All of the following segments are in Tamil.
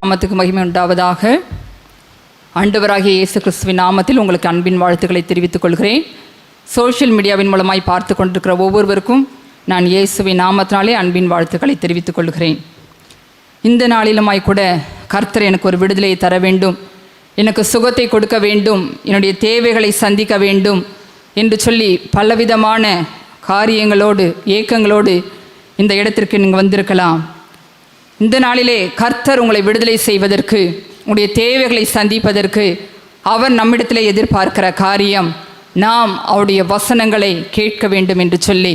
நாமத்துக்கு மகிமை உண்டாவதாக. ஆண்டவராகிய இயேசு கிறிஸ்துவின் நாமத்தில் உங்களுக்கு அன்பின் வாழ்த்துக்களை தெரிவித்துக் கொள்கிறேன். சோஷியல் மீடியாவின் மூலமாய் பார்த்து கொண்டிருக்கிற ஒவ்வொருவருக்கும் நான் இயேசுவின் நாமத்தினாலே அன்பின் வாழ்த்துக்களை தெரிவித்துக் கொள்கிறேன். இந்த நாளிலுமாய் கூட கர்த்தர் எனக்கு ஒரு விடுதலையை தர வேண்டும், எனக்கு சுகத்தை கொடுக்க வேண்டும், என்னுடைய தேவைகளை சந்திக்க வேண்டும் என்று சொல்லி பலவிதமான காரியங்களோடு ஏக்கங்களோடு இந்த இடத்திற்கு நீங்கள் வந்திருக்கலாம். இந்த நாளிலே கர்த்தர் உங்களை விடுதலை செய்வதற்கு, உங்களுடைய தேவைகளை சந்திப்பதற்கு அவர் நம்மிடத்தில் எதிர்பார்க்கிற காரியம், நாம் அவருடைய வசனங்களை கேட்க வேண்டும் என்று சொல்லி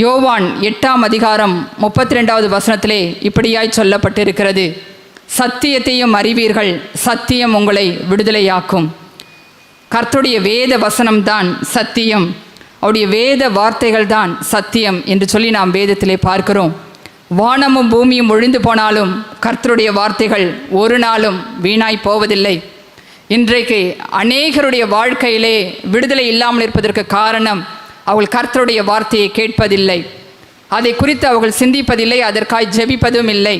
யோவான் 8ஆம் அதிகாரம் 32வது வசனத்திலே இப்படியாய் சொல்லப்பட்டிருக்கிறது, சத்தியத்தையும் அறிவீர்கள், சத்தியம் உங்களை விடுதலையாக்கும். கர்த்தருடைய வேத வசனம்தான் சத்தியம், அவருடைய வேத வார்த்தைகள் தான் சத்தியம் என்று சொல்லி நாம் வேதத்திலே பார்க்கிறோம். வானமும் பூமியும் ஒழிந்து போனாலும் கர்த்தருடைய வார்த்தைகள் ஒரு நாளும் வீணாய் போவதில்லை. இன்றைக்கு அநேகருடைய வாழ்க்கையிலே விடுதலை இல்லாமல் இருப்பதற்கு காரணம், அவர்கள் கர்த்தருடைய வார்த்தையை கேட்பதில்லை, அதை குறித்து அவர்கள் சிந்திப்பதில்லை, அதற்காய் ஜெபிப்பதும் இல்லை.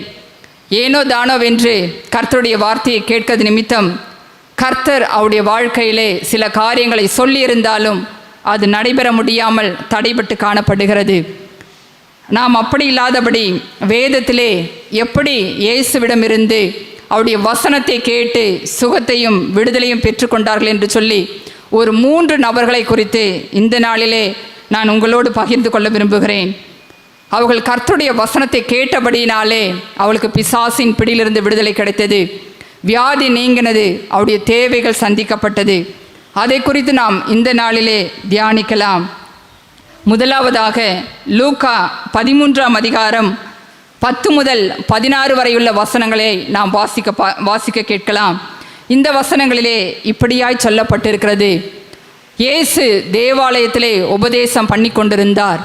ஏனோ தானோவென்று கர்த்தருடைய வார்த்தையை கேட்கிறது நிமித்தம் கர்த்தர் அவருடைய வாழ்க்கையிலே சில காரியங்களை சொல்லியிருந்தாலும் அது நடைபெற முடியாமல் தடைபட்டு காணப்படுகிறது. நாம் அப்படி இல்லாதபடி வேதத்திலே எப்படி இயேசுவிடமிருந்து அவருடைய வசனத்தை கேட்டு சுகத்தையும் விடுதலையும் பெற்றுக்கொண்டார்கள் என்று சொல்லி ஒரு 3 நபர்களை குறித்து இந்த நாளிலே நான் உங்களோடு பகிர்ந்து கொள்ள விரும்புகிறேன். அவர்கள் கர்த்தருடைய வசனத்தை கேட்டபடியினாலே அவளுக்கு பிசாசின் பிடியிலிருந்து விடுதலை கிடைத்தது, வியாதி நீங்கினது, அவருடைய தேவைகள் சந்திக்கப்பட்டது. அதை குறித்து நாம் இந்த நாளிலே தியானிக்கலாம். முதலாவதாக லூக்கா 13ஆம் அதிகாரம் 10 முதல் 16 வரையுள்ள வசனங்களை நாம் வாசிக்க கேட்கலாம். இந்த வசனங்களிலே இப்படியாய் சொல்லப்பட்டிருக்கிறது, இயேசு தேவாலயத்திலே உபதேசம் பண்ணி கொண்டிருந்தார்.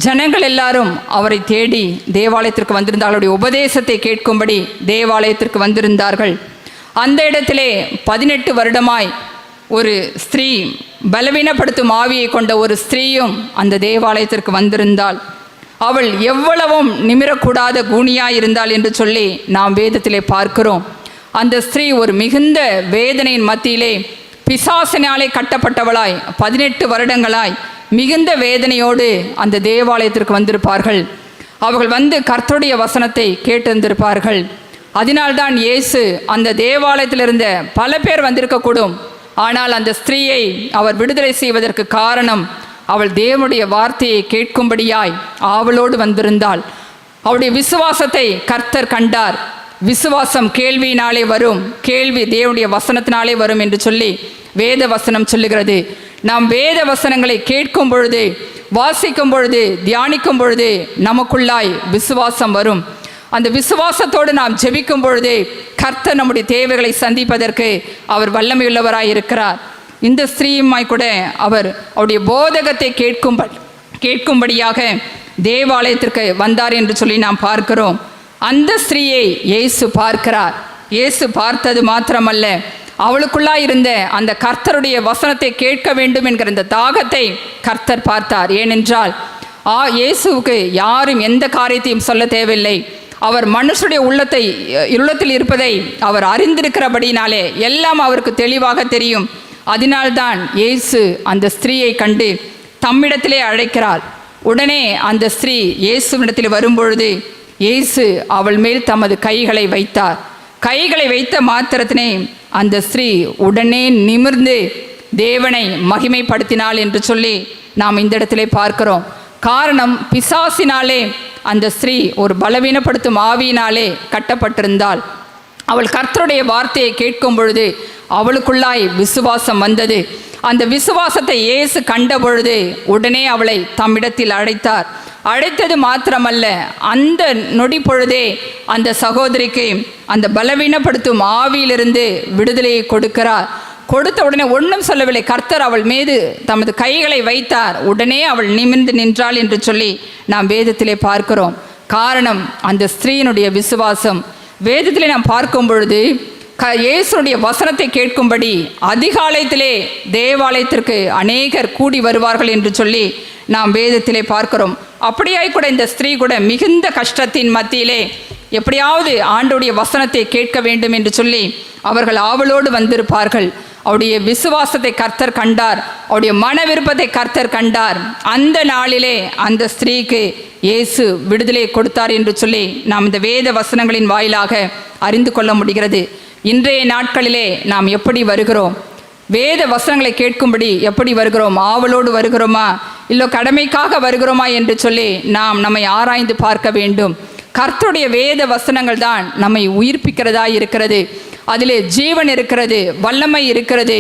ஜனங்கள் எல்லாரும் அவரை தேடி தேவாலயத்திற்கு வந்திருந்தார்கள், அவருடைய உபதேசத்தை கேட்கும்படி தேவாலயத்திற்கு வந்திருந்தார்கள். அந்த இடத்திலே 18 வருடமாய் ஒரு ஸ்திரீ, பலவீனப்படுத்தும் ஆவியை கொண்ட ஒரு ஸ்திரீயும் அந்த தேவாலயத்திற்கு வந்திருந்தாள். அவள் எவ்வளவும் நிமிரக்கூடாத கூனியாய் இருந்தாள் என்று சொல்லி நாம் வேதத்திலே பார்க்கிறோம். அந்த ஸ்திரீ ஒரு மிகுந்த வேதனையின் மத்தியிலே பிசாசினாலே கட்டப்பட்டவளாய் 18 வருடங்களாய் மிகுந்த வேதனையோடு அந்த தேவாலயத்திற்கு வந்திருப்பார்கள். அவர்கள் வந்து கர்த்தருடைய வசனத்தை கேட்டிருந்திருப்பார்கள். அதனால்தான் இயேசு அந்த தேவாலயத்தில் இருந்த பல பேர் வந்திருக்கக்கூடும், ஆனால் அந்த ஸ்திரீயை அவர் விடுதலை செய்வதற்கு காரணம், அவள் தேவனுடைய வார்த்தையை கேட்கும்படியாய் ஆவலோடு வந்திருந்தாள். அவளுடைய விசுவாசத்தை கர்த்தர் கண்டார். விசுவாசம் கேள்வியினாலே வரும், கேள்வி தேவனுடைய வசனத்தினாலே வரும் என்று சொல்லி வேத வசனம் சொல்லுகிறது. நாம் வேத வசனங்களை கேட்கும் பொழுது, வாசிக்கும் பொழுது, தியானிக்கும் பொழுது நமக்குள்ளாய் விசுவாசம் வரும். அந்த விசுவாசத்தோடு நாம் ஜெபிக்கும் பொழுது கர்த்தர் நம்முடைய தேவைகளை சந்திப்பதற்கு அவர் வல்லமையுள்ளவராய் இருக்கிறார். இந்த ஸ்திரீயுமாய் கூட அவர் அவருடைய போதகத்தை கேட்கும்படியாக தேவாலயத்திற்கு வந்தார் என்று சொல்லி நாம் பார்க்கிறோம். அந்த ஸ்திரீயை இயேசு பார்க்கிறார். இயேசு பார்த்தது மாத்திரமல்ல, அவளுக்குள்ளாய் இருந்த அந்த கர்த்தருடைய வசனத்தை கேட்க வேண்டும் என்கிற இந்த தாகத்தை கர்த்தர் பார்த்தார். ஏனென்றால் இயேசுவுக்கு யாரும் எந்த காரியத்தையும் சொல்ல தேவையில்லை. அவர் மனுஷனுடைய உள்ளத்தில் இருப்பதை அவர் அறிந்திருக்கிறபடினாலே எல்லாம் அவருக்கு தெளிவாக தெரியும். அதனால்தான் இயேசு அந்த ஸ்திரீயை கண்டு தம்மிடத்திலே அழைக்கிறார். உடனே அந்த ஸ்திரீ இயேசுவிடத்தில் வரும்பொழுது இயேசு அவள் மேல் தமது கைகளை வைத்தார். கைகளை வைத்த மாத்திரத்தினே அந்த ஸ்திரீ உடனே நிமிர்ந்து தேவனை மகிமைப்படுத்தினாள் என்று சொல்லி நாம் இந்த இடத்திலே பார்க்கிறோம். காரணம், பிசாசினாலே அந்த ஸ்திரீ ஒரு பலவீனப்படுத்தும் ஆவியினாலே கட்டப்பட்டிருந்தாள். அவள் கர்த்தருடைய வார்த்தையை கேட்கும் பொழுது அவளுக்குள்ளாய் விசுவாசம் வந்தது. அந்த விசுவாசத்தை இயேசு கண்ட பொழுது உடனே அவளை தம்மிடத்தில் அழைத்தார். அழைத்தது மாத்திரமல்ல, அந்த நொடி பொழுதே அந்த சகோதரிக்கு அந்த பலவீனப்படுத்தும் ஆவியிலிருந்து விடுதலையை கொடுக்கிறார். கொடுத்த உடனே ஒன்றும் சொல்லவில்லை, கர்த்தர் அவள் மீது தமது கைகளை வைத்தார். உடனே அவள் நிமிர்ந்து நின்றாள் என்று சொல்லி நாம் வேதத்திலே பார்க்கிறோம். காரணம், அந்த ஸ்திரீயினுடைய விசுவாசம். வேதத்திலே நாம் பார்க்கும் பொழுது இயேசுடைய வசனத்தை கேட்கும்படி அதிகாலயத்திலே தேவாலயத்திற்கு அநேகர் கூடி வருவார்கள் என்று சொல்லி நாம் வேதத்திலே பார்க்கிறோம். அப்படியாய் கூட இந்த ஸ்திரீ கூட மிகுந்த கஷ்டத்தின் மத்தியிலே எப்படியாவது ஆண்டோடைய வசனத்தை கேட்க வேண்டும் என்று சொல்லி அவர்கள் ஆவலோடு வந்திருப்பார்கள். அவருடைய விசுவாசத்தை கர்த்தர் கண்டார், அவருடைய மன விருப்பத்தை கர்த்தர் கண்டார். அந்த நாளிலே அந்த ஸ்திரீக்கு இயேசு விடுதலை கொடுத்தார் என்று சொல்லி நாம் இந்த வேத வசனங்களின் வாயிலாக அறிந்து கொள்ள முடிகிறது. இன்றைய நாட்களிலே நாம் எப்படி வருகிறோம்? வேத வசனங்களை கேட்கும்படி எப்படி வருகிறோம்? ஆவலோடு வருகிறோமா, இல்லை கடமைக்காக வருகிறோமா என்று சொல்லி நாம் நம்மை ஆராய்ந்து பார்க்க வேண்டும். கர்த்தருடைய வேத வசனங்கள் தான் நம்மை உயிர்ப்பிக்கிறதா இருக்கிறது. அதிலே ஜீவன் இருக்கிறது, வல்லமை இருக்கிறது.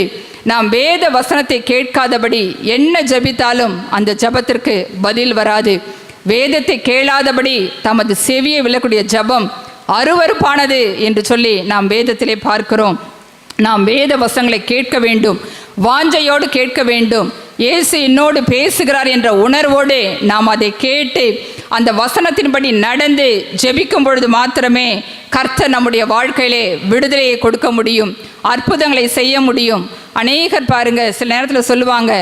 நாம் வேத வசனத்தை கேட்காதபடி என்ன ஜெபித்தாலும் அந்த ஜெபத்திற்கு பதில் வராது. வேதத்தை கேளாதபடி தமது செவியை விழக்கூடிய ஜெபம் அருவருப்பானது என்று சொல்லி நாம் வேதத்திலே பார்க்கிறோம். நாம் வேத வசனங்களை கேட்க வேண்டும், வாஞ்சையோடு கேட்க வேண்டும். இயேசு என்னோடு பேசுகிறார் என்ற உணர்வோடு நாம் அதை கேட்டு அந்த வசனத்தின்படி நடந்து ஜெபிக்கும் பொழுது மாத்திரமே கர்த்தர் நம்முடைய வாழ்க்கையிலே விடுதலையை கொடுக்க முடியும், அற்புதங்களை செய்ய முடியும். அநேகர் பாருங்க, சில நேரத்தில் சொல்லுவாங்க,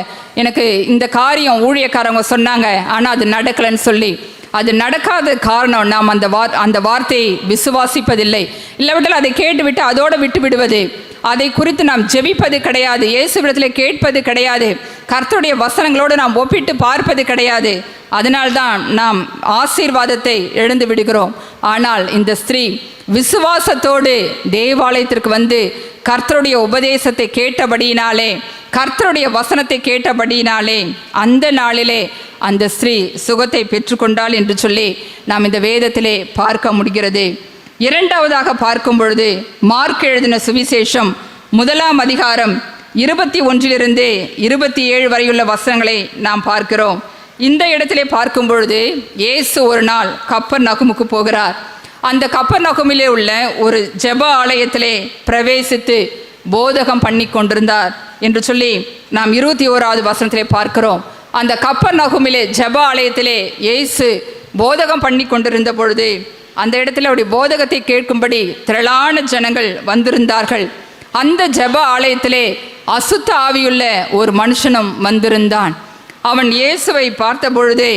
எனக்கு இந்த காரியம் ஊழியக்காரங்க சொன்னாங்க ஆனால் அது நடக்கலைன்னு சொல்லி. அது நடக்காத காரணம் நாம் அந்த வார்த்தையை விசுவாசிப்பதில்லை. இல்லாவிட்டால் அதை கேட்டுவிட்டு அதோடு விட்டு விடுவது, அதை குறித்து நாம் ஜெபிப்பது கிடையாது, இயேசுவிடத்தில் கேட்பது கிடையாது, கர்த்தருடைய வசனங்களோடு நாம் ஒப்பிட்டு பார்ப்பது கிடையாது. அதனால்தான் நாம் ஆசீர்வாதத்தை இழந்து விடுகிறோம். ஆனால் இந்த ஸ்திரீ விசுவாசத்தோடு தேவாலயத்திற்கு வந்து கர்த்தருடைய உபதேசத்தை கேட்டபடியினாலே, கர்த்தருடைய வசனத்தை கேட்டபடியினாலே அந்த நாளிலே அந்த ஸ்திரீ சுகத்தை பெற்றுக்கொண்டாள் என்று சொல்லி நாம் இந்த வேதத்திலே பார்க்க முடிகிறது. இரண்டாவதாக பார்க்கும் பொழுது மார்க் எழுதின சுவிசேஷம் 1ஆம் அதிகாரம் 21 27 வரையுள்ள வசனங்களை நாம் பார்க்கிறோம். இந்த இடத்திலே பார்க்கும் பொழுது இயேசு ஒரு நாள் கப்பர்நகூமுக்கு போகிறார். அந்த கப்பர்நகூமிலே உள்ள ஒரு ஜெப ஆலயத்திலே பிரவேசித்து போதகம் பண்ணி கொண்டிருந்தார் என்று சொல்லி நாம் 21வது வசனத்திலே பார்க்கிறோம். அந்த கப்பர்நகூமிலே ஜெப ஆலயத்திலே இயேசு போதகம் பண்ணி கொண்டிருந்த பொழுது அந்த இடத்துல அவருடைய போதகத்தை கேட்கும்படி திரளான ஜனங்கள் வந்திருந்தார்கள். அந்த ஜெப ஆலயத்திலே அசுத்த ஆவியுள்ள ஒரு மனுஷனும் வந்திருந்தான். அவன் இயேசுவை பார்த்த பொழுது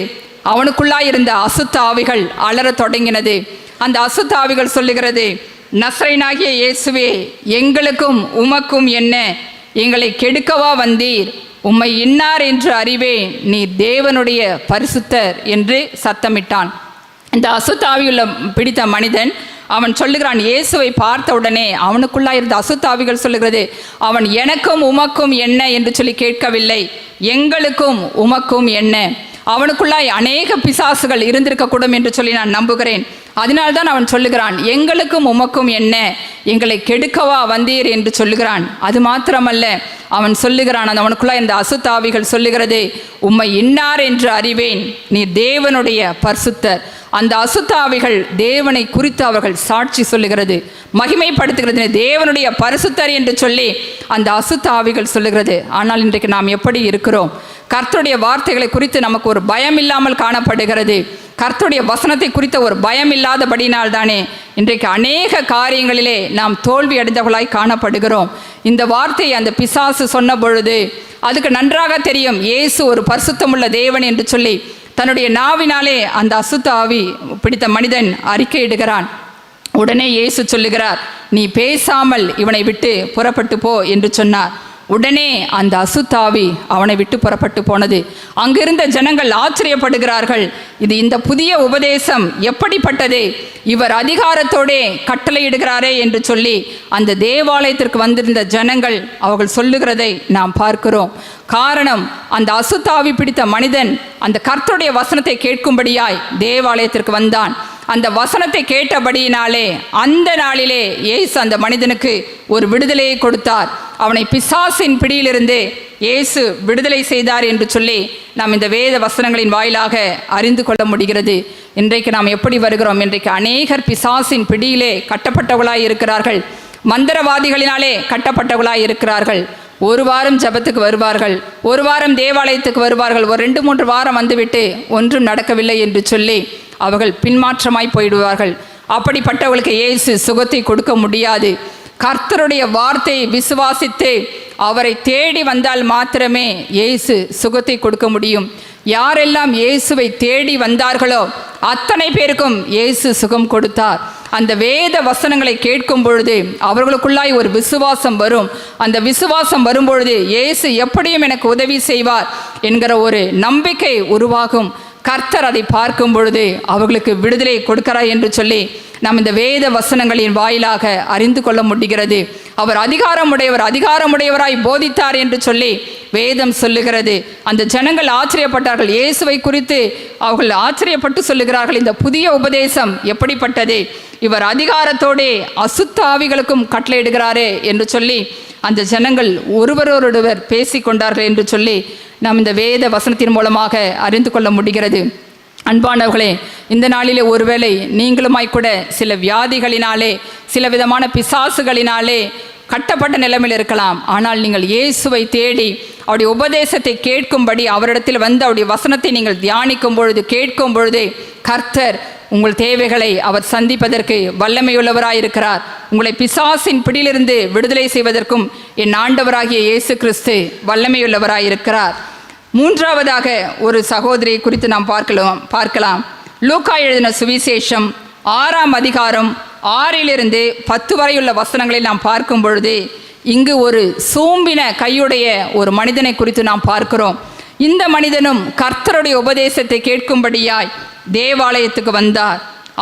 அவனுக்குள்ளாயிருந்த அசுத்த ஆவிகள் அலறத் தொடங்கினது. அந்த அசுத்த ஆவிகள் சொல்லுகிறது, நசரேயனாகிய இயேசுவே, எங்களுக்கும் உமக்கும் என்ன? எங்களை கெடுக்கவா வந்தீர்? உம்மை இன்னார் என்று அறிவேன், நீ தேவனுடைய பரிசுத்தர் என்று சத்தமிட்டான். இந்த அசுத்தாவியுள்ள பிடித்த மனிதன் அவன் சொல்லுகிறான், இயேசுவை பார்த்த உடனே அவனுக்குள்ளாக இருந்த அசுத்தாவிகள் சொல்லுகிறது, அவன் எனக்கும் உமக்கும் என்ன என்று சொல்லி கேட்கவில்லை, எங்களுக்கும் உமக்கும் என்ன. அவனுக்குள்ளாய் அநேக பிசாசுகள் இருந்திருக்கக்கூடும் என்று சொல்லி நான் நம்புகிறேன். அதனால்தான் அவன் சொல்லுகிறான், எங்களுக்கும் உமக்கும் என்ன? எங்களை கெடுக்கவா வந்தீர் என்று சொல்லுகிறான். அது மாத்திரமல்ல, அவன் சொல்லுகிறான், அந்த அவனுக்குள்ளாய் இந்த அசுத்தாவிகள் சொல்லுகிறது, உம்மை இன்னார் என்று அறிவேன், நீ தேவனுடைய பரிசுத்தர். அந்த அசுத்தாவிகள் தேவனை குறித்து அவர்கள் சாட்சி சொல்லுகிறது, மகிமைப்படுத்துகிறது, தேவனுடைய பரிசுத்தர் என்று சொல்லி அந்த அசுத்தாவிகள் சொல்லுகிறது. ஆனால் இன்றைக்கு நாம் எப்படி இருக்கிறோம்? கர்த்தருடைய வார்த்தைகளை குறித்து நமக்கு ஒரு பயம் இல்லாமல் காணப்படுகிறது. கர்த்தருடைய வசனத்தை குறித்த ஒரு பயம் இல்லாதபடினால் தானே இன்றைக்கு அநேக காரியங்களிலே நாம் தோல்வி அடைந்தவர்களாய் காணப்படுகிறோம். இந்த வார்த்தையை அந்த பிசாசு சொன்ன பொழுது அதுக்கு நன்றாக தெரியும் இயேசு ஒரு பரிசுத்தமுள்ள தேவன் என்று சொல்லி தன்னுடைய நாவினாலே அந்த அசுத்த ஆவி பிடித்த மனிதன் அறிக்கையிடுகிறான். உடனே இயேசு சொல்லுகிறார், நீ பேசாமல் இவனை விட்டு புறப்பட்டு போ என்று சொன்னார். உடனே அந்த அசுத்தாவி அவனை விட்டு புறப்பட்டு போனது. அங்கிருந்த ஜனங்கள் ஆச்சரியப்படுகிறார்கள், இது இந்த புதிய உபதேசம் எப்படிப்பட்டது? இவர் அதிகாரத்தோடே கட்டளையிடுகிறாரே என்று சொல்லி அந்த தேவாலயத்திற்கு வந்திருந்த ஜனங்கள் அவர்கள் சொல்லுகிறதை நாம் பார்க்கிறோம். காரணம், அந்த அசுத்தாவி பிடித்த மனிதன் அந்த கர்த்தருடைய வசனத்தை கேட்கும்படியாய் தேவாலயத்திற்கு வந்தான். அந்த வசனத்தை கேட்டபடியினாலே அந்த நாளிலே இயேசு அந்த மனிதனுக்கு ஒரு விடுதலையை கொடுத்தார். அவனை பிசாசின் பிடியிலிருந்து இயேசு விடுதலை செய்தார் என்று சொல்லி நாம் இந்த வேத வசனங்களின் வாயிலாக அறிந்து கொள்ள முடிகிறது. இன்றைக்கு நாம் எப்படி வருகிறோம்? இன்றைக்கு அநேகர் பிசாசின் பிடியிலே கட்டப்பட்டவர்களாய் இருக்கிறார்கள், மந்திரவாதிகளினாலே கட்டப்பட்டவர்களாய் இருக்கிறார்கள். ஒரு வாரம் ஜபத்துக்கு வருவார்கள், ஒரு வாரம் தேவாலயத்துக்கு வருவார்கள், ஒரு 2-3 வாரம் வந்துவிட்டு ஒன்றும் நடக்கவில்லை என்று சொல்லி அவர்கள் பின்மாற்றமாய் போயிடுவார்கள். அப்படிப்பட்டவர்களுக்கு இயேசு சுகத்தை கொடுக்க முடியாது. கர்த்தருடைய வார்த்தையை விசுவாசித்து அவரை தேடி வந்தால் மாத்திரமே இயேசு சுகத்தை கொடுக்க முடியும். யாரெல்லாம் இயேசுவை தேடி வந்தார்களோ அத்தனை பேருக்கும் இயேசு சுகம் கொடுத்தார். அந்த வேத வசனங்களை கேட்கும் பொழுது அவர்களுக்குள்ளாய் ஒரு விசுவாசம் வரும். அந்த விசுவாசம் வரும்பொழுது இயேசு எப்படியும் எனக்கு உதவி செய்வார் என்கிற ஒரு நம்பிக்கை உருவாகும். கர்த்தர் அதை பார்க்கும் பொழுது அவர்களுக்கு விடுதலை கொடுக்கிறார் என்று சொல்லி நாம் இந்த வேத வசனங்களின் வாயிலாக அறிந்து கொள்ள முடிகிறது. அவர் அதிகாரமுடையவராய் போதித்தார் என்று சொல்லி வேதம் சொல்லுகிறது. அந்த ஜனங்கள் ஆச்சரியப்பட்டார்கள். இயேசுவை குறித்து அவர்கள் ஆச்சரியப்பட்டு சொல்லுகிறார்கள், இந்த புதிய உபதேசம் எப்படிப்பட்டது, இவர் அதிகாரத்தோடே அசுத்த ஆவிகளுக்கும் கட்டளையிடுகிறாரே என்று சொல்லி அந்த ஜனங்கள் ஒருவரோடொருவர் பேசி கொண்டார்கள் என்று சொல்லி நாம் இந்த வேத வசனத்தின் மூலமாக அறிந்து கொள்ள முடிகிறது. அன்பானவர்களே, இந்த நாளிலே ஒருவேளை நீங்களுமாய் கூட சில வியாதிகளினாலே, சில விதமான பிசாசுகளினாலே கட்டப்பட்ட நிலைமையில் இருக்கலாம். ஆனால் நீங்கள் இயேசுவை தேடி அவருடைய உபதேசத்தை கேட்கும்படி அவரிடத்தில் வந்து அவருடைய வசனத்தை நீங்கள் தியானிக்கும் பொழுது, கேட்கும் பொழுது கர்த்தர் உங்கள் தேவைகளை அவர் சந்திப்பதற்கு வல்லமையுள்ளவராயிருக்கிறார். உங்களை பிசாசின் பிடியிலிருந்து விடுதலை செய்வதற்கும் என் ஆண்டவராகிய இயேசு கிறிஸ்து வல்லமையுள்ளவராயிருக்கிறார். மூன்றாவதாக ஒரு சகோதரி குறித்து நாம் பார்க்கலாம். லூக்கா எழுதின சுவிசேஷம் 6ஆம் அதிகாரம் 6 to 10 வரையுள்ள வசனங்களை நாம் பார்க்கும் பொழுது இங்கு ஒரு சூம்பின கையுடைய ஒரு மனிதனை குறித்து நாம் பார்க்கிறோம். இந்த மனிதனும் கர்த்தருடைய உபதேசத்தை கேட்கும்படியாய் தேவாலயத்துக்கு வந்தார்.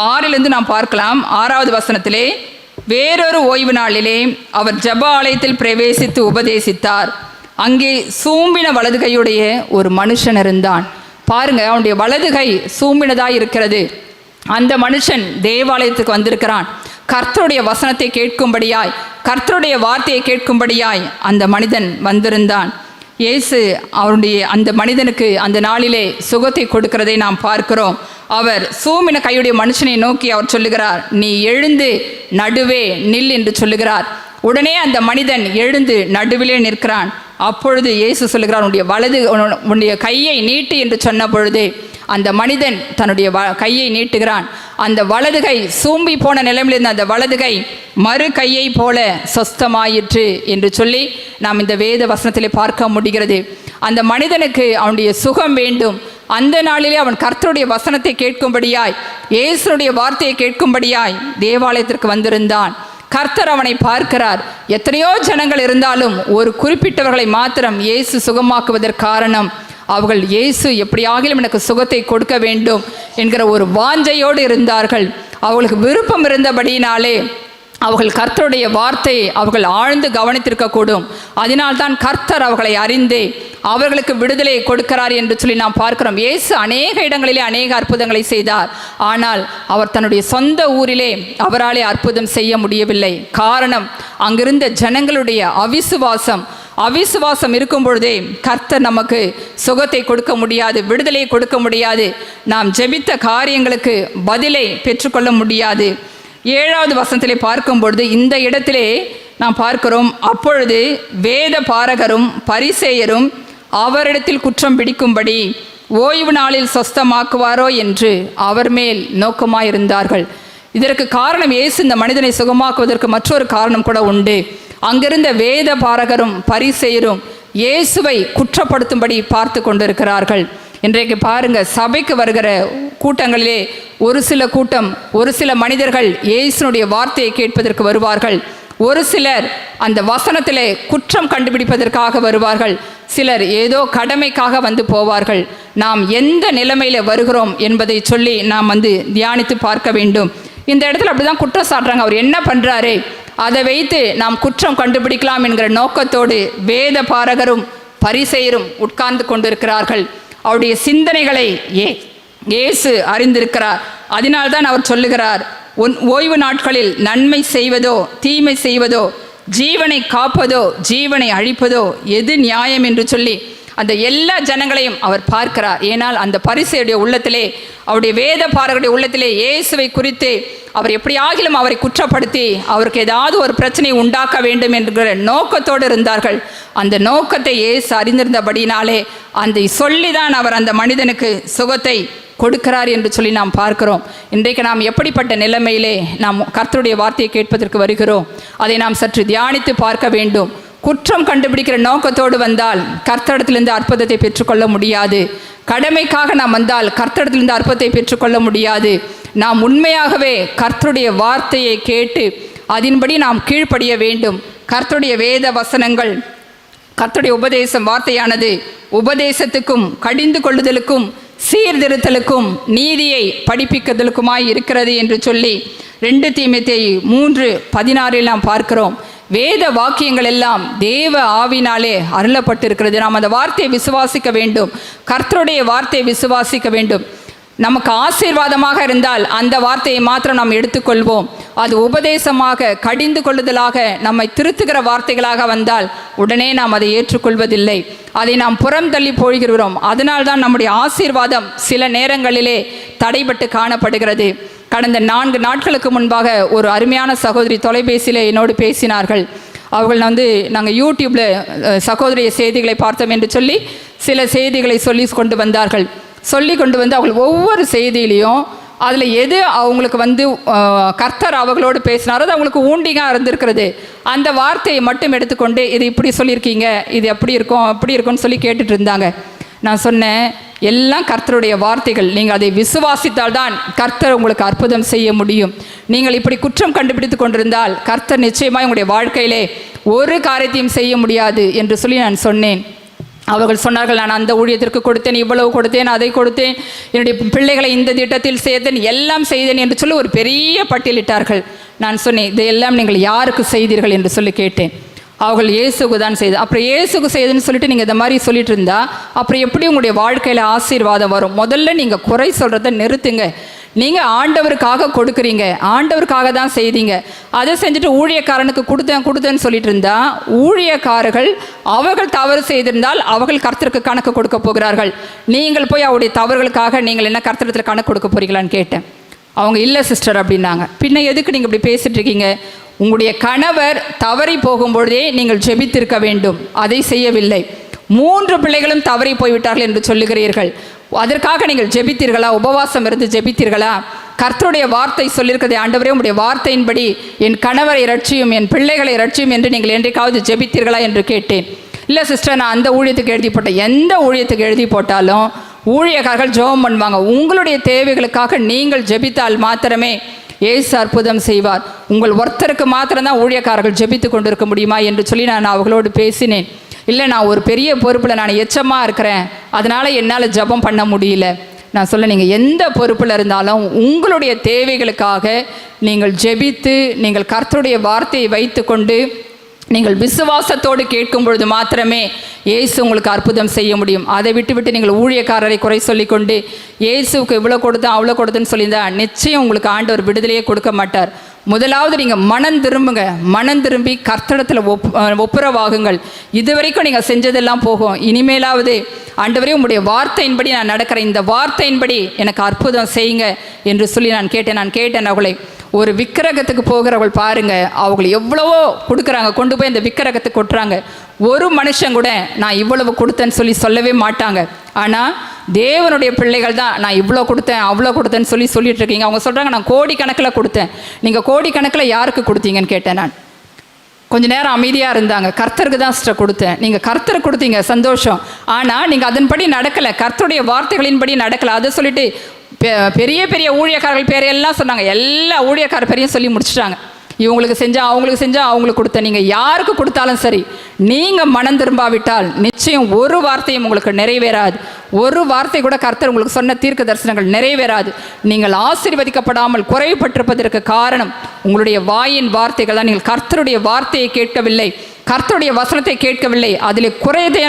6 நாம் பார்க்கலாம். 6வது வசனத்திலே, வேறொரு ஓய்வு நாளிலே அவர் ஜெப ஆலயத்தில் பிரவேசித்து உபதேசித்தார். அங்கே சூம்பின வலது கையுடைய ஒரு மனுஷன் இருந்தான். பாருங்க, அவனுடைய வலது கை சூம்பினதாய் இருக்கிறது. அந்த மனுஷன் தேவாலயத்துக்கு வந்திருக்கிறான். கர்த்தருடைய வசனத்தை கேட்கும்படியாய், கர்த்தருடைய வார்த்தையை கேட்கும்படியாய் அந்த மனிதன் வந்திருந்தான். இயேசு அவருடைய அந்த மனிதனுக்கு அந்த நாளிலே சுகத்தை கொடுக்கிறதை நாம் பார்க்கிறோம். அவர் சூம்பின கையுடைய மனுஷனை நோக்கி அவர் சொல்லுகிறார், நீ எழுந்து நடுவே நில் என்று சொல்லுகிறார். உடனே அந்த மனிதன் எழுந்து நடுவிலே நிற்கிறான். அப்பொழுது இயேசு சொல்லுகிறார், உன்னுடைய கையை நீட்டு என்று சொன்ன பொழுது அந்த மனிதன் தன்னுடைய கையை நீட்டுகிறான். அந்த வலது கை சூம்பி போன நிலைமையில் இருந்த அந்த வலது கை மறு கையை போல சொஸ்தமாயிற்று என்று சொல்லி நாம் இந்த வேத வசனத்திலே பார்க்க முடிகிறது. அந்த மனிதனுக்கு அவனுடைய சுகம் வேண்டும். அந்த நாளிலே அவன் கர்த்தருடைய வசனத்தை கேட்கும்படியாய், இயேசுடைய வார்த்தையை கேட்கும்படியாய் தேவாலயத்திற்கு வந்திருந்தான். கர்த்தர் அவனை பார்க்கிறார். எத்தனையோ ஜனங்கள் இருந்தாலும் ஒரு குறிப்பிட்டவர்களை மாத்திரம் இயேசு சுகமாக்குவதற்கு காரணம், அவர்கள் இயேசு எப்படியாகிலும் எனக்கு சுகத்தை கொடுக்க வேண்டும் என்கிற ஒரு வாஞ்சையோடு இருந்தார்கள். அவர்களுக்கு விருப்பம் இருந்தபடியினாலே அவர்கள் கர்த்தருடைய வார்த்தையை அவர்கள் ஆழ்ந்து கவனித்திருக்கக்கூடும். அதனால்தான் கர்த்தர் அவர்களை அறிந்து அவர்களுக்கு விடுதலை கொடுக்கிறார் என்று சொல்லி நாம் பார்க்கிறோம். இயேசு அநேக இடங்களிலே அநேக அற்புதங்களை செய்தார். ஆனால் அவர் தன்னுடைய சொந்த ஊரிலே அவராலே அற்புதம் செய்ய முடியவில்லை. காரணம், அங்கிருந்த ஜனங்களுடைய அவிசுவாசம் இருக்கும் பொழுதே கர்த்தர் நமக்கு சுகத்தை கொடுக்க முடியாது, விடுதலையை கொடுக்க முடியாது. நாம் ஜெபித்த காரியங்களுக்கு பதிலை பெற்றுக்கொள்ள முடியாது. 7வது வசனத்திலே பார்க்கும் பொழுது இந்த இடத்திலே நாம் பார்க்கிறோம், அப்பொழுது வேத பாரகரும் பரிசேயரும் அவரிடத்தில் குற்றம் பிடிக்கும்படி ஓய்வு நாளில் சொஸ்தமாக்குவாரோ என்று அவர் மேல் நோக்கமாயிருந்தார்கள். இதற்கு காரணம், இயேசு இந்த மனிதனை சுகமாக்குவதற்கு மற்றொரு காரணம் கூட உண்டு. அங்கிருந்த வேத பாரகரும் பரிசேயரும் இயேசுவை குற்றப்படுத்தும்படி பார்த்து கொண்டிருக்கிறார்கள். இன்றைக்கு பாருங்க, சபைக்கு வருகிற கூட்டங்களிலே ஒரு சில மனிதர்கள் இயேசுனுடைய வார்த்தையை கேட்பதற்கு வருவார்கள். ஒரு சிலர் அந்த வசனத்திலே குற்றம் கண்டுபிடிப்பதற்காக வருவார்கள். சிலர் ஏதோ கடமைக்காக வந்து போவார்கள். நாம் எந்த நிலைமையில வருகிறோம் என்பதை சொல்லி நாம் தியானித்து பார்க்க வேண்டும். இந்த இடத்துல அப்படிதான் குற்றம் சாட்டுறாங்க. அவர் என்ன பண்றாரு, அதை வைத்து நாம் குற்றம் கண்டுபிடிக்கலாம் என்கிற நோக்கத்தோடு வேத பாரகரும் பரிசேயரும் உட்கார்ந்து கொண்டிருக்கிறார்கள். அவருடைய சிந்தனைகளை இயேசு அறிந்திருக்கிறார். அதனால்தான் அவர் சொல்லுகிறார், ஓய்வு நாட்களில் நன்மை செய்வதோ தீமை செய்வதோ, ஜீவனை காப்பதோ ஜீவனை அழிப்பதோ எது நியாயம் என்று சொல்லி அந்த எல்லா ஜனங்களையும் அவர் பார்க்கிறார். ஏனால் அந்த பரிசேயுடைய உள்ளத்திலே, அவருடைய வேத பாரகருடைய உள்ளத்திலே இயேசுவை குறித்து அவர் எப்படியாகிலும் அவரை குற்றப்படுத்தி அவருக்கு ஏதாவது ஒரு பிரச்சனை உண்டாக்க வேண்டும் என்கிற நோக்கத்தோடு இருந்தார்கள். அந்த நோக்கத்தை இயேசு அறிந்திருந்தபடினாலே அந்த சொல்லிதான் அவர் அந்த மனிதனுக்கு சுகத்தை கொடுக்கிறார் என்று சொல்லி நாம் பார்க்கிறோம். இன்றைக்கு நாம் எப்படிப்பட்ட நிலைமையிலே நாம் கர்த்தருடைய வார்த்தையை கேட்பதற்கு வருகிறோம், அதை நாம் சற்று தியானித்து பார்க்க வேண்டும். குற்றம் கண்டுபிடிக்கிற நோக்கத்தோடு வந்தால் கர்த்தரிடத்திலிருந்து அற்புதத்தை பெற்றுக்கொள்ள முடியாது. கடமைக்காக நாம் வந்தால் கர்த்தரிடத்திலிருந்து அற்புதத்தை பெற்றுக்கொள்ள முடியாது. நாம் உண்மையாகவே கர்த்தருடைய வார்த்தையை கேட்டு அதன்படி நாம் கீழ்ப்படிய வேண்டும். கர்த்தருடைய வேத வசனங்கள், கர்த்தருடைய உபதேசம் வார்த்தையானது உபதேசத்துக்கும் கடிந்து கொள்ளுதலுக்கும் சீர்திருத்தலுக்கும் நீதியை படிப்பிக்குதலுக்குமாய் இருக்கிறது என்று சொல்லி 2 தீமோத்தேயு 3:16 நாம் பார்க்கிறோம். வேத வாக்கியங்கள் எல்லாம் தேவ ஆவினாலே அருளப்பட்டிருக்கிறது. நாம் அந்த வார்த்தையை விசுவாசிக்க வேண்டும். கர்த்தருடைய வார்த்தையை விசுவாசிக்க வேண்டும். நமக்கு ஆசீர்வாதமாக இருந்தால் அந்த வார்த்தையை மாத்திரம் நாம் எடுத்துக்கொள்வோம். அது உபதேசமாக கடிந்து கொள்ளுதலாக நம்மை திருத்துகிற வார்த்தைகளாக வந்தால் உடனே நாம் அதை ஏற்றுக்கொள்வதில்லை. அதை நாம் புறம் தள்ளி போகிறோம். அதனால்தான் நம்முடைய ஆசீர்வாதம் சில நேரங்களிலே தடைபட்டு காணப்படுகிறது. கடந்த 4 நாட்களுக்கு முன்பாக ஒரு அருமையான சகோதரி தொலைபேசியில் என்னோடு பேசினார்கள். அவர்கள் நாங்கள் யூடியூப்பில் சகோதரிய செய்திகளை பார்த்தோம் என்று சொல்லி சில செய்திகளை சொல்லி கொண்டு வந்தார்கள். சொல்லி கொண்டு வந்து அவர்கள் ஒவ்வொரு செய்தியிலையும் அதில் எது அவங்களுக்கு கர்த்தர் அவர்களோடு பேசினாரோ அது அவங்களுக்கு ஊண்டிங்காக இருந்திருக்கிறது. அந்த வார்த்தையை மட்டும் எடுத்துக்கொண்டு இது இப்படி சொல்லியிருக்கீங்க, இது எப்படி இருக்கும் அப்படி இருக்கும்னு சொல்லி கேட்டுட்டு இருந்தாங்க. நான் சொன்னேன், எல்லாம் கர்த்தருடைய வார்த்தைகள். நீங்கள் அதை விசுவாசித்தால்தான் கர்த்தர் உங்களுக்கு அற்புதம் செய்ய முடியும். நீங்கள் இப்படி குற்றம் கண்டுபிடித்து கொண்டிருந்தால் கர்த்தர் நிச்சயமாக உங்களுடைய வாழ்க்கையிலே ஒரு காரியத்தையும் செய்ய முடியாது என்று சொல்லி நான் சொன்னேன். அவர்கள் சொன்னார்கள், நான் அந்த ஊழியத்திற்கு கொடுத்தேன், இவ்வளவு கொடுத்தேன், அதை கொடுத்தேன், என்னுடைய பிள்ளைகளை இந்த திட்டத்தில் சேர்த்தேன், எல்லாம் செய்தேன் என்று சொல்லி ஒரு பெரிய பட்டியலிட்டார்கள். நான் சொன்னேன், இதையெல்லாம் நீங்கள் யாருக்கு செய்தீர்கள் என்று சொல்லி கேட்டேன். அவர்கள் இயேசுக்கு தான் செய்து. அப்புறம் இயேசுக்கு செய்துன்னு சொல்லிட்டு நீங்கள் இந்த மாதிரி சொல்லிட்டு இருந்தா அப்புறம் எப்படி உங்களுடைய வாழ்க்கையில் ஆசீர்வாதம் வரும்? முதல்ல நீங்கள் குறை சொல்கிறத நிறுத்துங்க. நீங்கள் ஆண்டவருக்காக கொடுக்குறீங்க, ஆண்டவருக்காக தான் செய்தீங்க. அதை செஞ்சுட்டு ஊழியக்காரனுக்கு கொடுத்தேன்னு சொல்லிட்டு இருந்தா ஊழியக்காரர்கள் அவர்கள் தவறு செய்திருந்தால் அவர்கள் கர்த்தருக்கு கணக்கு கொடுக்க போகிறார்கள். நீங்கள் போய் அவருடைய தவறுகளுக்காக நீங்கள் என்ன கர்த்தரத்தில் கணக்கு கொடுக்க போறீங்களான்னு கேட்டேன். அவங்க இல்லை சிஸ்டர் அப்படின்னாங்க. பின்ன எதுக்கு நீங்கள் இப்படி பேசிட்டு இருக்கீங்க? உங்களுடைய கணவர் தவறி போகும்பொழுதே நீங்கள் ஜெபித்திருக்க வேண்டும், அதை செய்யவில்லை. 3 பிள்ளைகளும் தவறி போய்விட்டார்கள் என்று சொல்லுகிறீர்கள். அதற்காக நீங்கள் ஜெபித்தீர்களா? உபவாசம் இருந்து ஜெபித்தீர்களா? கர்த்தருடைய வார்த்தை சொல்லியிருக்கிறதே, ஆண்டவரே உங்களுடைய வார்த்தையின்படி என் கணவரை ரட்சியும், என் பிள்ளைகளை ரட்சியும் என்று நீங்கள் என்றைக்காவது ஜெபித்தீர்களா என்று கேட்டேன். இல்லை சிஸ்டர், நான் அந்த ஊழியத்துக்கு எழுதி போட்டேன். எந்த ஊழியத்துக்கு எழுதி போட்டாலும் ஊழியக்காரர்கள் ஜெபம் பண்ணுவாங்க. உங்களுடைய தேவைகளுக்காக நீங்கள் ஜெபித்தால் மாத்திரமே இயேசு அற்புதம் செய்வார். உங்கள் ஒருத்தருக்கு மாத்திரம்தான் ஊழியக்காரர்கள் ஜெபித்து கொண்டிருக்க முடியுமா என்று சொல்லி நான் அவர்களோடு பேசினேன். இல்லை, நான் ஒரு பெரிய பொறுப்பில் நான் எச்சமாக இருக்கிறேன், அதனால் என்னால் ஜெபம் பண்ண முடியல. நான் சொல்ல, நீங்கள் எந்த பொறுப்பில் இருந்தாலும் உங்களுடைய தேவைகளுக்காக நீங்கள் ஜெபித்து நீங்கள் கர்த்தருடைய வார்த்தையை வைத்து கொண்டு நீங்கள் விசுவாசத்தோடு கேட்கும் பொழுது மாத்திரமே இயேசு உங்களுக்கு அற்புதம் செய்ய முடியும். அதை விட்டு நீங்கள் ஊழியக்காரரை குறை சொல்லிக்கொண்டு இயேசுக்கு இவ்வளோ கொடுத்தேன் அவ்வளோ கொடுத்தேன்னு சொல்லியிருந்தா நிச்சயம் உங்களுக்கு ஆண்டவர் விடுதலையே கொடுக்க மாட்டார். முதலாவது நீங்கள் மனம் திரும்புங்க. மனம் திரும்பி கர்த்தரிடத்தில் ஒப்புரவாகுங்கள். இதுவரைக்கும் நீங்கள் செஞ்சதெல்லாம் போகும். இனிமேலாவது ஆண்டவரே உங்களுடைய வார்த்தையின்படி நான் நடக்கிறேன், இந்த வார்த்தையின்படி எனக்கு அற்புதம் செய்யுங்க என்று சொல்லி நான் கேட்டேன். அவளை ஒரு விக்கிரகத்துக்கு போகிறவர்கள் பாருங்க, அவங்க எவ்வளவோ கொடுக்குறாங்க, கொண்டு போய் அந்த விக்கிரகத்துக்கு கொட்டுறாங்க. ஒரு மனுஷன் கூட நான் இவ்வளவு கொடுத்தேன்னு சொல்லவே மாட்டாங்க. ஆனால் தேவனுடைய பிள்ளைகள் தான் நான் இவ்வளோ கொடுத்தேன் அவ்வளோ கொடுத்தேன்னு சொல்லிட்டு இருக்கீங்க. அவங்க சொல்கிறாங்க, நான் கோடிக்கணக்கில் கொடுத்தேன். நீங்கள் கோடிக்கணக்கில் யாருக்கு கொடுத்தீங்கன்னு கேட்டேன். நான் கொஞ்சம் நேரம் அமைதியாக இருந்தாங்க. கர்த்தருக்கு தான் சிஸ்டர் கொடுத்தேன். நீங்கள் கர்த்தருக்கு கொடுத்தீங்க, சந்தோஷம். ஆனால் நீங்கள் அதன்படி நடக்கலை, கர்த்தருடைய வார்த்தைகளின்படி நடக்கலை. அதை சொல்லிட்டு பெரிய பெரிய ஊழியக்காரர்கள் பேரையெல்லாம் சொன்னாங்க. எல்லா ஊழியக்கார பேரையும் சொல்லி முடிச்சுட்டாங்க. இவங்களுக்கு செஞ்சால் அவங்களுக்கு கொடுத்த. நீங்கள் யாருக்கு கொடுத்தாலும் சரி, நீங்கள் மனம் திரும்பாவிட்டால் நிச்சயம் ஒரு வார்த்தையும் உங்களுக்கு நிறைவேறாது. ஒரு வார்த்தை கூட கர்த்தர் உங்களுக்கு சொன்ன தீர்க்க தரிசனங்கள் நிறைவேறாது. நீங்கள் ஆசீர்வதிக்கப்படாமல் குறைவுபட்டிருப்பதற்கு காரணம் உங்களுடைய வாயின் வார்த்தைகள் தான். நீங்கள் கர்த்தருடைய வார்த்தையை கேட்கவில்லை, கர்த்தருடைய வசனத்தை கேட்கவில்லை, அதில் குறையதை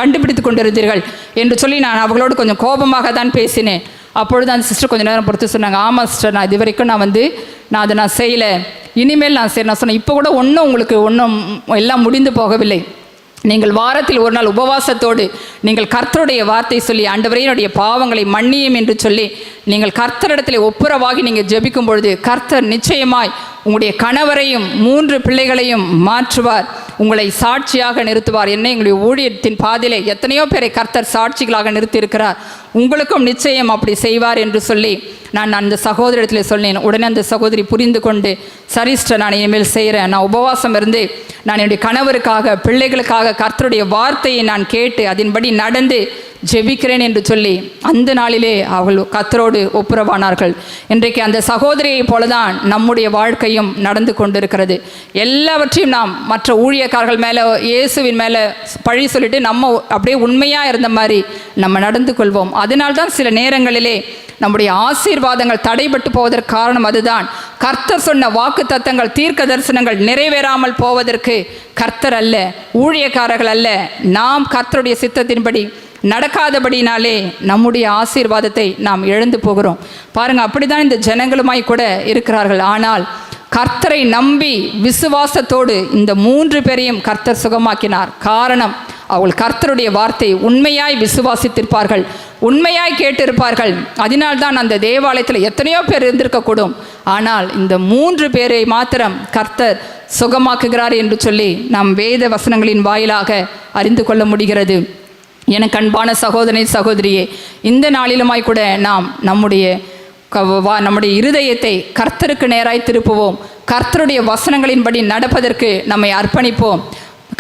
கண்டுபிடித்து கொண்டிருந்தீர்கள் என்று சொல்லி நான் அவர்களோடு கொஞ்சம் கோபமாக தான் பேசினேன். அப்பொழுது அந்த சிஸ்டர் கொஞ்சம் நேரம் பொறுத்து சொன்னாங்க, ஆமாம் சிஸ்டர், நான் இது வரைக்கும் நான் அதை செய்யலை, இனிமேல் நான் சரி. நான் சொன்னேன், இப்போ கூட உங்களுக்கு எல்லாம் முடிந்து போகவில்லை. நீங்கள் வாரத்தில் ஒரு நாள் உபவாசத்தோடு நீங்கள் கர்த்தருடைய வார்த்தை சொல்லி ஆண்டவரே என்னுடைய பாவங்களை மன்னியும் என்று சொல்லி நீங்கள் கர்த்தரிடத்தில் ஒப்புரவாகி நீங்கள் ஜெபிக்கும் பொழுது கர்த்தர் நிச்சயமாய் உங்களுடைய கணவரையும் 3 பிள்ளைகளையும் மாற்றுவார், உங்களை சாட்சியாக நிறுத்துவார். என்ன, எங்களுடைய ஊழியத்தின் பாதையிலே எத்தனையோ பேரை கர்த்தர் சாட்சிகளாக நிறுத்தியிருக்கிறார், உங்களுக்கும் நிச்சயம் அப்படி செய்வார் என்று சொல்லி நான் அந்த சகோதரத்தில் சொன்னேன். உடனே அந்த சகோதரி புரிந்து கொண்டு, சரிஸ்டர், நான் இனிமேல் செய்கிறேன், நான் உபவாசம் இருந்து நான் என்னுடைய கணவருக்காக பிள்ளைகளுக்காக கர்த்தருடைய வார்த்தையை நான் கேட்டு அதன்படி நடந்து ஜெபிக்கிறேன் என்று சொல்லி அந்த நாளிலே அவள் கர்த்தரோடு ஒப்புரவானார்கள். இன்றைக்கு அந்த சகோதரியைப் போலதான் நம்முடைய வாழ்க்கையும் நடந்து கொண்டிருக்கிறது. எல்லாவற்றையும் நாம் மற்ற ஊழியக்காரர்கள் மேலே, இயேசுவின் மேலே பழி சொல்லிட்டு நம்ம அப்படியே உண்மையாக இருந்த மாதிரி நம்ம நடந்து கொள்வோம். அதனால்தான் சில நேரங்களிலே நம்முடைய ஆசீர்வாதங்கள் தடைபட்டு போவதற்கு காரணம் அதுதான். கர்த்தர் சொன்ன வாக்கு தத்தங்கள், தீர்க்க தரிசனங்கள் நிறைவேறாமல் போவதற்கு கர்த்தர் அல்ல, ஊழியக்காரர்கள் அல்ல, நாம் கர்த்தருடைய சித்தத்தின்படி நடக்காதபடினாலே நம்முடைய ஆசீர்வாதத்தை நாம் இழந்து போகிறோம். பாருங்க, அப்படிதான் இந்த ஜனங்களுமாய் கூட இருக்கிறார்கள். ஆனால் கர்த்தரை நம்பி விசுவாசத்தோடு இந்த 3 பேரையும் கர்த்தர் சுகமாக்கினார். காரணம், அவள் கர்த்தருடைய வார்த்தை உண்மையாய் விசுவாசித்திருப்பார்கள், உண்மையாய் கேட்டிருப்பார்கள். அதனால்தான் அந்த தேவாலயத்தில் எத்தனையோ பேர் இருந்திருக்கக்கூடும், ஆனால் இந்த 3 பேரை மாத்திரம் கர்த்தர் சுகமாக்குகிறார் என்று சொல்லி நாம் வேத வசனங்களின் வாயிலாக அறிந்து கொள்ள முடிகிறது. எனக்கு அன்பான சகோதரனே, சகோதரியே, இந்த நாளிலுமாய் கூட நாம் நம்முடைய இருதயத்தை கர்த்தருக்கு நேராய் திருப்புவோம். கர்த்தருடைய வசனங்களின்படி நடப்பதற்கு நம்மை அர்ப்பணிப்போம்.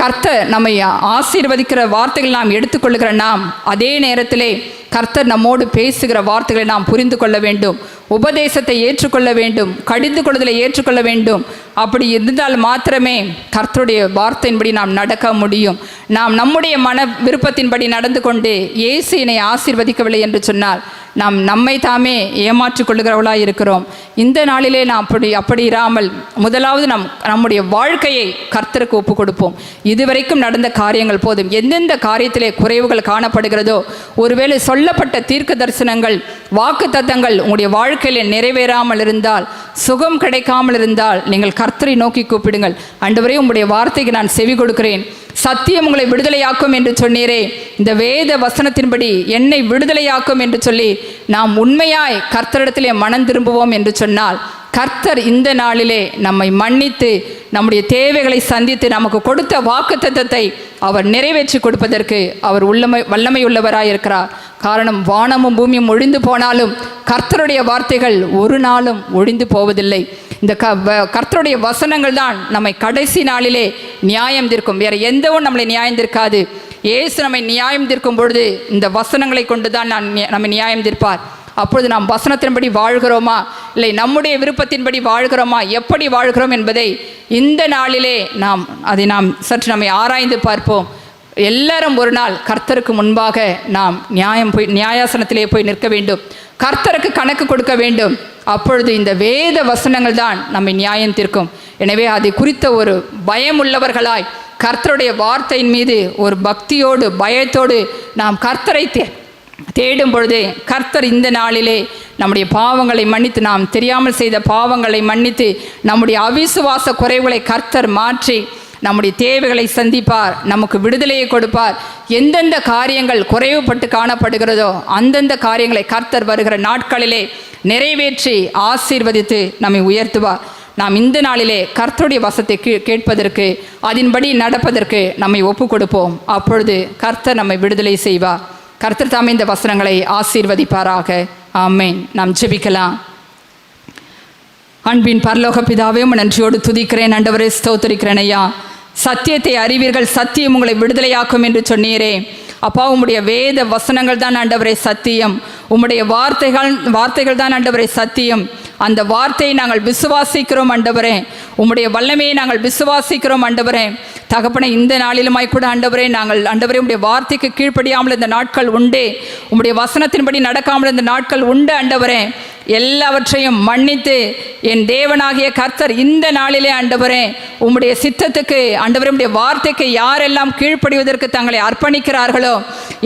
கர்த்தர் நம்மை ஆசீர்வதிக்கிற வார்த்தைகள் நாம் எடுத்துக்கொள்ளுகிற நாம் அதே நேரத்திலே கர்த்தர் நம்மோடு பேசுகிற வார்த்தைகளை நாம் புரிந்து கொள்ள வேண்டும். உபதேசத்தை ஏற்றுக்கொள்ள வேண்டும், கடிந்து கொள்ளுதலை ஏற்றுக்கொள்ள வேண்டும். அப்படி இருந்தால் மாத்திரமே கர்த்தருடைய வார்த்தையின்படி நாம் நடக்க முடியும். நாம் நம்முடைய மன விருப்பத்தின்படி நடந்து கொண்டு இயேசு என்னை ஆசீர்வதிக்கவில்லை என்று சொன்னால் நாம் நம்மை தாமே ஏமாற்றிக் கொள்ளுகிறவர்களாக இருக்கிறோம். இந்த நாளிலே நாம் அப்படி இராமல் முதலாவது நம்முடைய வாழ்க்கையை கர்த்தருக்கு ஒப்பு கொடுப்போம். இதுவரைக்கும் நடந்த காரியங்கள் போதும். எந்தெந்த காரியத்திலே குறைவுகள் காணப்படுகிறதோ, ஒருவேளை சொல்லப்பட்ட தீர்க்க தரிசனங்கள், வாக்கு தத்தங்கள் உங்களுடைய வாழ்க்கையில் நிறைவேறாமல் இருந்தால், சுகம் கிடைக்காமல் இருந்தால், நீங்கள் கர்த்தரை நோக்கி கூப்பிடுங்கள். ஆண்டவரே, உங்களுடைய வார்த்தைக்கு நான் செவி கொடுக்கிறேன், சத்தியம் உங்களை விடுதலையாக்கும் என்று சொன்னீரே, இந்த வேத வசனத்தின்படி என்னை விடுதலையாக்கும் என்று சொல்லி நாம் உண்மையாய் கர்த்தரிடத்திலே மனம் திரும்புவோம் என்று சொன்னால், கர்த்தர் இந்த நாளிலே நம்மை மன்னித்து நம்முடைய தேவைகளை சந்தித்து நமக்கு கொடுத்த வாக்குத்தத்தத்தை அவர் நிறைவேற்றி கொடுப்பதற்கு அவர் வல்லமை உள்ளவராய் இருக்கிறார். காரணம், வானமும் பூமியும் ஒழிந்து போனாலும் கர்த்தருடைய வார்த்தைகள் ஒரு நாளும் ஒழிந்து போவதில்லை. இந்த கர்த்தருடைய வசனங்கள் தான் நம்மை கடைசி நாளிலே நியாயம் தீர்க்கும். வேற எந்தவும் நம்மளை நியாயம் தீர்க்காது. இயேசு நம்மை நியாயம் தீர்க்கும் பொழுது இந்த வசனங்களை கொண்டு தான் நம்மை நியாயம் தீர்ப்பார். அப்பொழுது நாம் வசனத்தின்படி வாழ்கிறோமா, இல்லை நம்முடைய விருப்பத்தின்படி வாழ்கிறோமா, எப்படி வாழ்கிறோம் என்பதை இந்த நாளிலே நாம் சற்று நம்மை ஆராய்ந்து பார்ப்போம். எல்லாரும் ஒரு நாள் கர்த்தருக்கு முன்பாக நாம் நியாயாசனத்திலே போய் நிற்க வேண்டும், கர்த்தருக்கு கணக்கு கொடுக்க வேண்டும். அப்பொழுது இந்த வேத வசனங்கள் தான் நம்மை நியாயம் தீர்க்கும். எனவே அதை குறித்த ஒரு பயம் உள்ளவர்களாய் கர்த்தருடைய வார்த்தையின் மீது ஒரு பக்தியோடு பயத்தோடு நாம் கர்த்தரை தேடும் பொழுது கர்த்தர் இந்த நாளிலே நம்முடைய பாவங்களை மன்னித்து, நாம் தெரியாமல் செய்த பாவங்களை மன்னித்து, நம்முடைய அவிசுவாச குறைவுகளை கர்த்தர் மாற்றி நம்முடைய தேவைகளை சந்திப்பார், நமக்கு விடுதலையை கொடுப்பார். எந்தெந்த காரியங்கள் குறைவுபட்டு காணப்படுகிறதோ அந்தந்த காரியங்களை கர்த்தர் வருகிற நாட்களிலே நிறைவேற்றி ஆசீர்வதித்து நம்மை உயர்த்துவார். நாம் இந்த நாளிலே கர்த்தருடைய வசத்தை கேட்பதற்கு, அதன்படி நடப்பதற்கு நம்மை ஒப்பு கொடுப்போம். அப்பொழுது கர்த்தர் நம்மை விடுதலை செய்வார். கர்த்தர் தாமே இந்த வசனங்களை ஆசீர்வதிப்பாராக. ஆமென். நாம் ஜெபிக்கலாம். அன்பின் பரலோக பிதாவே, நன்றியோடு துதிக்கிறேன் ஆண்டவரே, ஸ்தோத்திரிக்கிறேன் ஐயா. சத்தியத்தை அறிவீர்கள், சத்தியம் உங்களை விடுதலையாக்கும் என்று சொன்னீரே அப்பா. உம்முடைய வேத வசனங்கள் தான் ஆண்டவரே சத்தியம், உம்முடைய வார்த்தைகள் தான் ஆண்டவரே சத்தியம். அந்த வார்த்தையை நாங்கள் விசுவாசிக்கிறோம் ஆண்டவரே, உம்முடைய வல்லமையை நாங்கள் விசுவாசிக்கிறோம் ஆண்டவரே. தகப்பனை, இந்த நாளிலுமாய் கூட ஆண்டவரே, நாங்கள் ஆண்டவரே உம்முடைய வார்த்தைக்கு கீழ்ப்படியாமல் இந்த நாட்கள் உண்டு, உம்முடைய வசனத்தின்படி நடக்காமல் இந்த நாட்கள் உண்டு ஆண்டவரே. எல்லாவற்றையும் மன்னித்து என் தேவனாகிய கர்த்தர் இந்த நாளிலே ஆண்டவரே உம்முடைய சித்தத்துக்கு ஆண்டவரே உம்முடைய வார்த்தைக்கு யாரெல்லாம் கீழ்ப்படிவதற்கு தங்களை அர்ப்பணிக்கிறார்களோ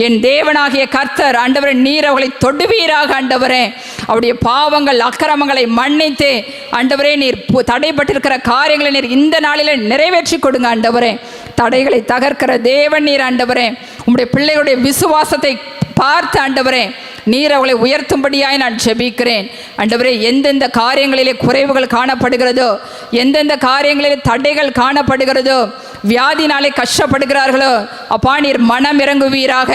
என் தேவனாகிய கர்த்தர் ஆண்டவரே நீர் அவர்களை தொடுவீராக ஆண்டவரே. அவருடைய பாவங்கள் அக்கிரமங்களை மன்னித்து ஆண்டவரே நீர் தடைப்பட்டிருக்கிற காரியங்களை நீர் இந்த நாளிலே நிறைவேற்றி கொடுங்க ஆண்டவரே. தடைகளை தகர்க்கிற தேவன் நீர் ஆண்டவரே. உம்முடைய பிள்ளைகளுடைய விசுவாசத்தை பார்த்து ஆண்டவரே நீர் அவளை உயர்த்தும்படியாய் நான் ஜெபிக்கிறேன் ஆண்டவரே. எந்தெந்த காரியங்களிலே குறைவுகள் காணப்படுகிறதோ, எந்தெந்த காரியங்களிலே தடைகள் காணப்படுகிறதோ, வியாதினாலே கஷ்டப்படுகிறார்களோ அப்பா நீர் மனம் இறங்குவீராக.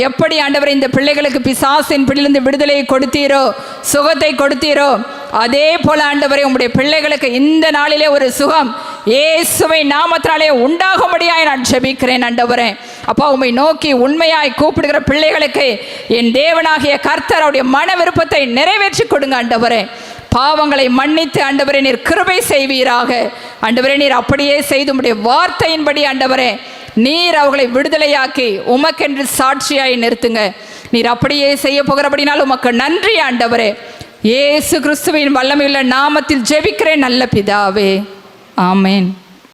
எப்படி ஆண்டவரே இந்த பிள்ளைகளுக்கு பிசாசின் பிடியிலிருந்து விடுதலையை கொடுத்தீரோ, சுகத்தை கொடுத்தீரோ, அதே போல ஆண்டவரே உம்முடைய பிள்ளைகளுக்கு இந்த நாளிலே ஒரு சுகம் இயேசுவின் நாமத்தினாலே உண்டாகும்படியாய் நான் ஜெபிக்கிறேன் ஆண்டவரே. அப்பா, உம்மை நோக்கி உண்மையாய் கூப்பிடுகிற பிள்ளைகளுக்கு என் தேவனாகிய கர்த்தர் அவருடைய மன விருப்பத்தை நிறைவேற்றி கொடுங்க ஆண்டவரே. பாவங்களை மன்னித்து ஆண்டவரே நீர் கிருபை செய்வீராக. ஆண்டவரே, நீர் அப்படியே செய்து உம்முடைய வார்த்தையின்படி ஆண்டவரே நீர் அவர்களை விடுதலையாக்கி உமக்கென்று சாட்சியாய் நிறுத்துங்க. நீர் அப்படியே செய்ய போகிறபடினால் உமக்கு நன்றி ஆண்டவரே. இயேசு கிறிஸ்துவின் வல்லமையுள்ள நாமத்தில் ஜெபிக்கிறேன் நல்ல பிதாவே, ஆமேன்.